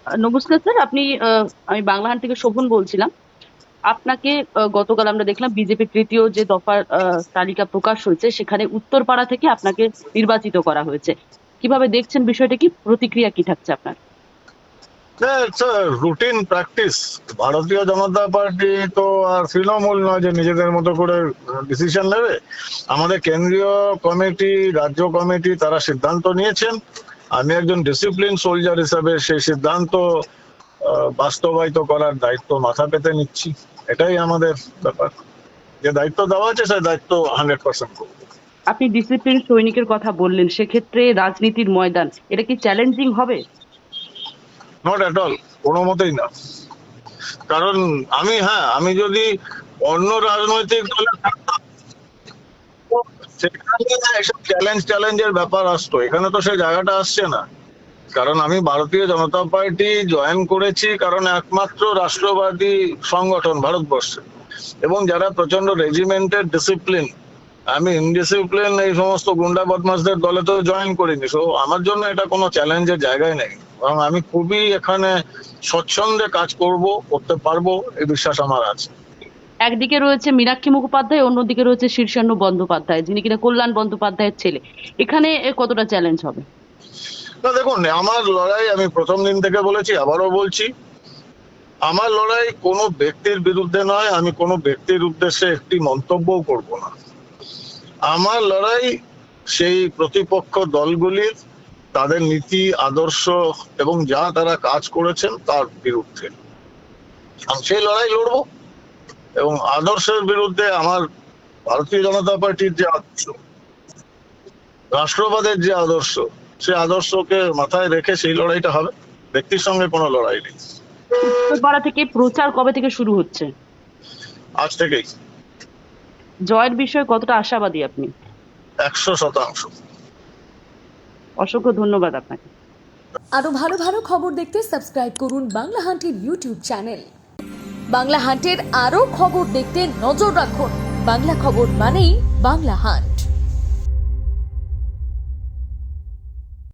নমস্কার স্যার, আমি বাংলাহান থেকে শোভন বলছিলাম। আপনাকে গতকাল আমরা দেখলাম বিজেপির তৃতীয় যে দফার তালিকা প্রকাশ হয়েছে, সেখানে উত্তরপাড়া থেকে আপনাকে নির্বাচিত করা হয়েছে। কিভাবে দেখছেন বিষয়টা, কি প্রতিক্রিয়া কি থাকছে আপনার? Routine practice. ভারতীয় জনতা পার্টি তো আর তৃণমূল নয় যে নিজেদের মতো করে ডিসিশন নেবে। আমাদের কেন্দ্রীয় কমিটি, রাজ্য কমিটি তারা সিদ্ধান্ত নিয়েছেন। আমি একজন ডিসিপ্লিন সোলজার হিসাবে সেই সিদ্ধান্ত বাস্তবায়িত করার দায়িত্ব মাথা পেতে নিচ্ছি। এটাই আমাদের ব্যাপার। যে দায়িত্ব দেওয়া আছে সেই দায়িত্ব 100% করব। আপনি ডিসিপ্লিন সৈনিকের কথা বললেন, সেক্ষেত্রে রাজনীতির ময়দান এটা কি চ্যালেঞ্জিং হবে? নট এট অল, কোনো মতেই না। কারণ আমি যদি অন্য রাজনৈতিক দলে থাকতাম, সেখানে এসব চ্যালেঞ্জের ব্যাপার আসতো। এখানে তো সেই জায়গাটা আসছে না। কারণ আমি ভারতীয় জনতা পার্টি জয়েন করেছি কারণ একমাত্র রাষ্ট্রবাদী সংগঠন ভারতবর্ষে, এবং যারা প্রচন্ড রেজিমেন্টের ডিসিপ্লিন। আমি ইনডিসিপ্লিন এই সমস্ত গুন্ডা বদমাসদের দলে তো জয়েন করিনি। সো আমার জন্য এটা কোনো চ্যালেঞ্জের জায়গায় নেই, এবং আমি খুবই এখানে স্বচ্ছন্দে কাজ করতে পারবো এই বিশ্বাস আমার আছে। একদিকে রয়েছে মীনাক্ষী মুখোপাধ্যায়, অন্যদিকে রয়েছে শীর্ষেন্দু বন্দ্যোপাধ্যায়, যিনি কিনা কল্যাণ বন্দ্যোপাধ্যায়ের ছেলে। এখানে কতটা চ্যালেঞ্জ হবে? না দেখুন, আমার লড়াই, আমি প্রথম দিন থেকে বলেছি, আবারও বলছি, আমার লড়াই কোনো ব্যক্তির বিরুদ্ধে নয়। আমি কোনো ব্যক্তির উদ্দেশ্যে একটি মন্তব্যও করব না। আমার লড়াই সেই প্রতিপক্ষ দলগুলির, তাদের নীতি আদর্শ এবং যা তারা কাজ করেছেন তার বিরুদ্ধে। আমি সেই লড়াই লড়বো, এবং আদর্শের বিরুদ্ধে আমার ভারতীয় জনতা পার্টির যে আদর্শ, রাষ্ট্রবাদের যে আদর্শ, সেই আদর্শকে মাথায় রেখে সেই লড়াইটা হবে। ব্যক্তির সঙ্গে কোনো লড়াই নেই। উত্তরপাড়া থেকে প্রচার কবে থেকে শুরু হচ্ছে? আজ থেকেই। জয়ের বিষয়ে কতটা আশাবাদী আপনি? 100%। অসংখ্য ধন্যবাদ আপনাকে। আরো ভালো ভালো খবর দেখতে সাবস্ক্রাইব করুন বাংলা হান্টের ইউটিউব চ্যানেল। বাংলা হান্টের আরো খবর দেখতে নজর রাখুন। বাংলা খবর মানেই বাংলা হান্ট।